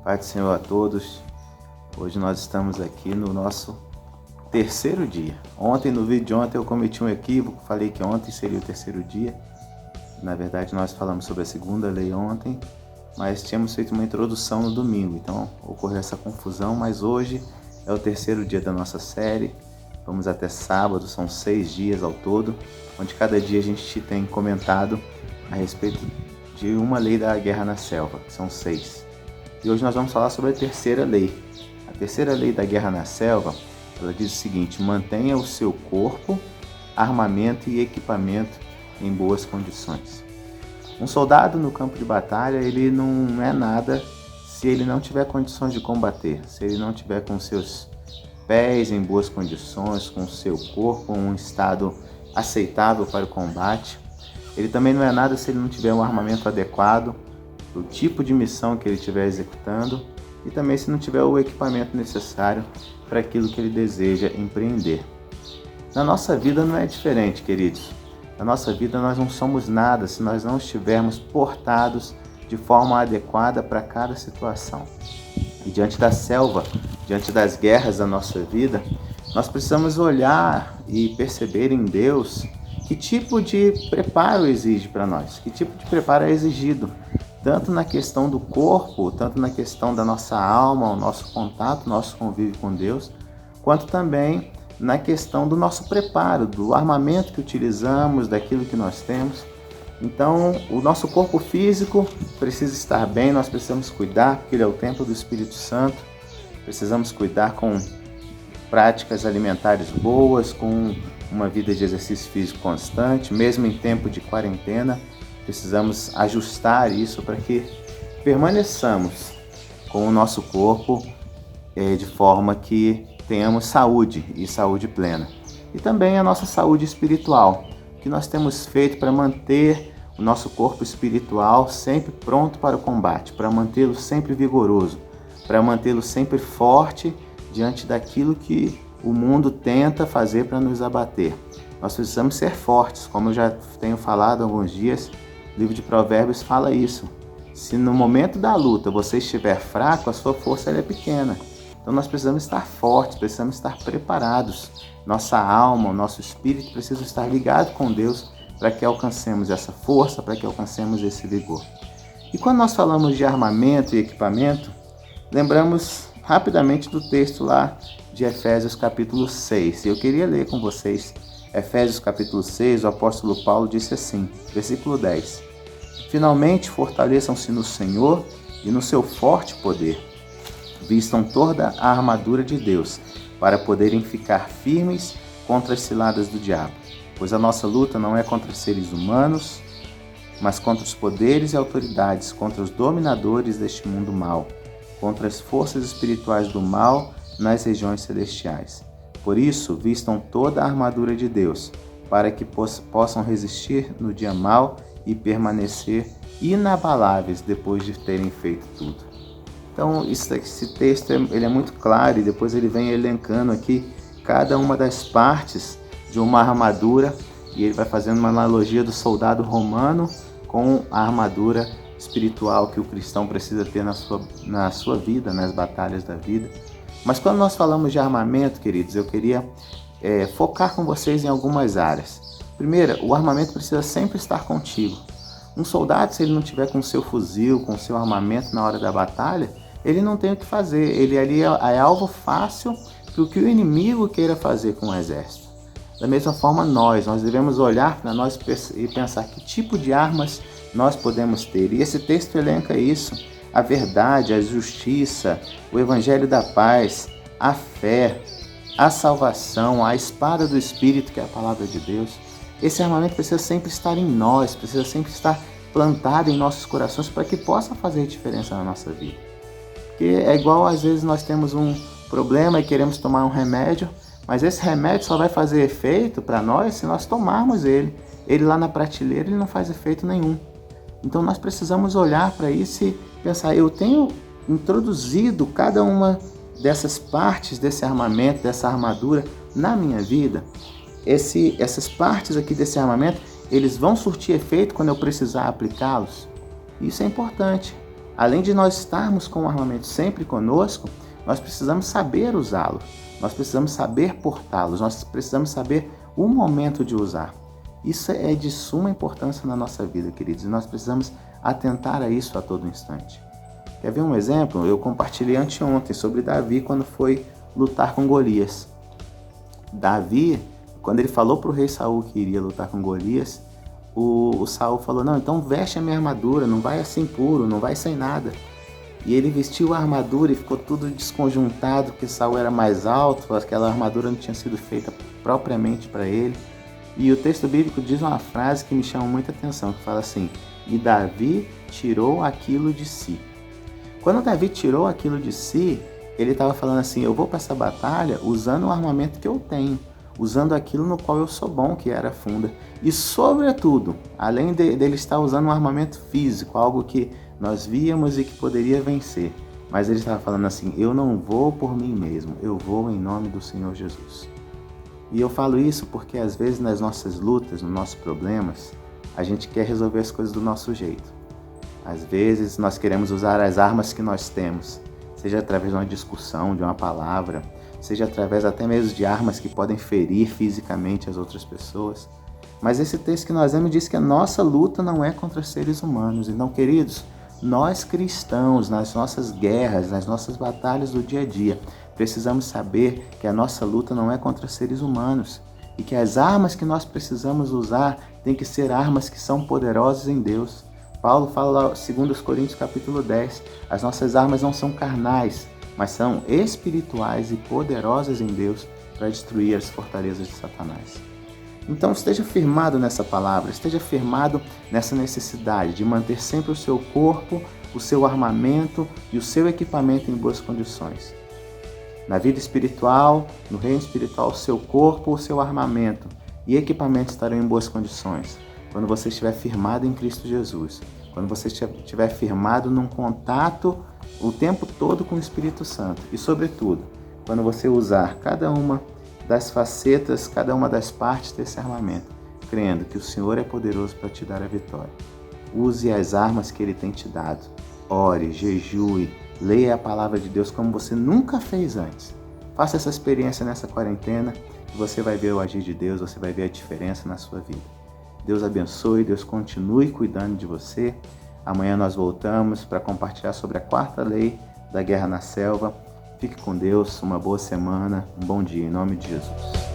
Pai do Senhor a todos. Hoje nós estamos aqui no nosso terceiro dia. Ontem, no vídeo de ontem, eu cometi um equívoco, falei que ontem seria o terceiro dia. Na verdade, nós falamos sobre a segunda lei ontem, mas tínhamos feito uma introdução no domingo, então ocorreu essa confusão, mas hoje é o terceiro dia da nossa série. Vamos até sábado, são 6 dias ao todo, onde cada dia a gente tem comentado a respeito de uma lei da guerra na selva, que são 6. E hoje nós vamos falar sobre a terceira lei. A terceira lei da guerra na selva, ela diz o seguinte: mantenha o seu corpo, armamento e equipamento em boas condições. Um soldado no campo de batalha, ele não é nada se ele não tiver condições de combater, se ele não tiver com seus pés em boas condições, com o seu corpo em um estado aceitável para o combate. Ele também não é nada se ele não tiver um armamento adequado para o tipo de missão que ele estiver executando e também se não tiver o equipamento necessário para aquilo que ele deseja empreender. Na nossa vida não é diferente, queridos. Na nossa vida nós não somos nada se nós não estivermos portados de forma adequada para cada situação. E diante da selva, diante das guerras da nossa vida, nós precisamos olhar e perceber em Deus que tipo de preparo exige para nós, que tipo de preparo é exigido, tanto na questão do corpo, tanto na questão da nossa alma, o nosso contato, nosso convívio com Deus, quanto também na questão do nosso preparo, do armamento que utilizamos, daquilo que nós temos. Então, o nosso corpo físico precisa estar bem, nós precisamos cuidar, porque ele é o templo do Espírito Santo. Precisamos cuidar com práticas alimentares boas, com uma vida de exercício físico constante, mesmo em tempo de quarentena. Precisamos ajustar isso para que permaneçamos com o nosso corpo de forma que tenhamos saúde e saúde plena. E também a nossa saúde espiritual, que nós temos feito para manter o nosso corpo espiritual sempre pronto para o combate, para mantê-lo sempre vigoroso, para mantê-lo sempre forte diante daquilo que o mundo tenta fazer para nos abater. Nós precisamos ser fortes, como eu já tenho falado há alguns dias, o livro de Provérbios fala isso. Se no momento da luta você estiver fraco, a sua força é pequena. Então nós precisamos estar fortes, precisamos estar preparados. Nossa alma, o nosso espírito precisa estar ligado com Deus para que alcancemos essa força, para que alcancemos esse vigor. E quando nós falamos de armamento e equipamento, lembramos rapidamente do texto lá de Efésios capítulo 6. E eu queria ler com vocês Efésios capítulo 6, o apóstolo Paulo disse assim, versículo 10. Finalmente fortaleçam-se no Senhor e no seu forte poder. Vistam toda a armadura de Deus, para poderem ficar firmes contra as ciladas do diabo. Pois a nossa luta não é contra seres humanos, mas contra os poderes e autoridades, contra os dominadores deste mundo mau, contra as forças espirituais do mal nas regiões celestiais. Por isso, vistam toda a armadura de Deus, para que possam resistir no dia mau e permanecer inabaláveis depois de terem feito tudo. Então, esse texto ele é muito claro e depois ele vem elencando aqui cada uma das partes de uma armadura e ele vai fazendo uma analogia do soldado romano com a armadura espiritual que o cristão precisa ter na sua vida, nas batalhas da vida. Mas quando nós falamos de armamento, queridos, eu queria focar com vocês em algumas áreas. Primeiro, o armamento precisa sempre estar contigo. Um soldado, se ele não tiver com o seu fuzil, com o seu armamento na hora da batalha, ele não tem o que fazer. Ele ali é alvo fácil para o que o inimigo queira fazer com o exército. Da mesma forma, nós devemos olhar para nós e pensar que tipo de armas nós podemos ter. E esse texto elenca isso: a verdade, a justiça, o evangelho da paz, a fé, a salvação, a espada do Espírito, que é a palavra de Deus. Esse armamento precisa sempre estar em nós, precisa sempre estar plantado em nossos corações para que possa fazer diferença na nossa vida. Porque é igual, às vezes, nós temos um problema e queremos tomar um remédio, mas esse remédio só vai fazer efeito para nós se nós tomarmos ele. Ele lá na prateleira ele não faz efeito nenhum. Então nós precisamos olhar para isso e pensar, eu tenho introduzido cada uma dessas partes desse armamento, dessa armadura na minha vida. Essas partes aqui desse armamento, eles vão surtir efeito quando eu precisar aplicá-los. Isso é importante. Além de nós estarmos com o armamento sempre conosco, nós precisamos saber usá-lo, nós precisamos saber portá-los, nós precisamos saber o momento de usar. Isso é de suma importância na nossa vida, queridos, e nós precisamos atentar a isso a todo instante. Quer ver um exemplo? Eu compartilhei anteontem sobre Davi quando foi lutar com Golias. Davi, quando ele falou para o rei Saul que iria lutar com Golias, o Saul falou, não, então veste a minha armadura, não vai assim puro, não vai sem nada. E ele vestiu a armadura e ficou tudo desconjuntado, porque Saul era mais alto, aquela armadura não tinha sido feita propriamente para ele. E o texto bíblico diz uma frase que me chama muita atenção, que fala assim, e Davi tirou aquilo de si. Quando Davi tirou aquilo de si, ele estava falando assim, eu vou para essa batalha usando o armamento que eu tenho, usando aquilo no qual eu sou bom, que era a funda. E sobretudo, além dele estar usando um armamento físico, algo que nós víamos e que poderia vencer, mas ele estava falando assim, eu não vou por mim mesmo, eu vou em nome do Senhor Jesus. E eu falo isso porque às vezes nas nossas lutas, nos nossos problemas, a gente quer resolver as coisas do nosso jeito. Às vezes nós queremos usar as armas que nós temos, seja através de uma discussão, de uma palavra, seja através até mesmo de armas que podem ferir fisicamente as outras pessoas. Mas esse texto que nós lemos diz que a nossa luta não é contra seres humanos. Então, queridos, nós cristãos, nas nossas guerras, nas nossas batalhas do dia a dia, precisamos saber que a nossa luta não é contra seres humanos e que as armas que nós precisamos usar têm que ser armas que são poderosas em Deus. Paulo fala lá, 2 Coríntios capítulo 10, as nossas armas não são carnais, mas são espirituais e poderosas em Deus para destruir as fortalezas de Satanás. Então esteja firmado nessa palavra, esteja firmado nessa necessidade de manter sempre o seu corpo, o seu armamento e o seu equipamento em boas condições. Na vida espiritual, no reino espiritual, o seu corpo, o seu armamento e equipamento estarão em boas condições. Quando você estiver firmado em Cristo Jesus, quando você estiver firmado num contato o tempo todo com o Espírito Santo e, sobretudo, quando você usar cada uma das facetas, cada uma das partes desse armamento, crendo que o Senhor é poderoso para te dar a vitória. Use as armas que Ele tem te dado. Ore, jejue, leia a palavra de Deus como você nunca fez antes. Faça essa experiência nessa quarentena e você vai ver o agir de Deus, você vai ver a diferença na sua vida. Deus abençoe, Deus continue cuidando de você. Amanhã nós voltamos para compartilhar sobre a 4ª lei da guerra na selva. Fique com Deus, uma boa semana, um bom dia, em nome de Jesus.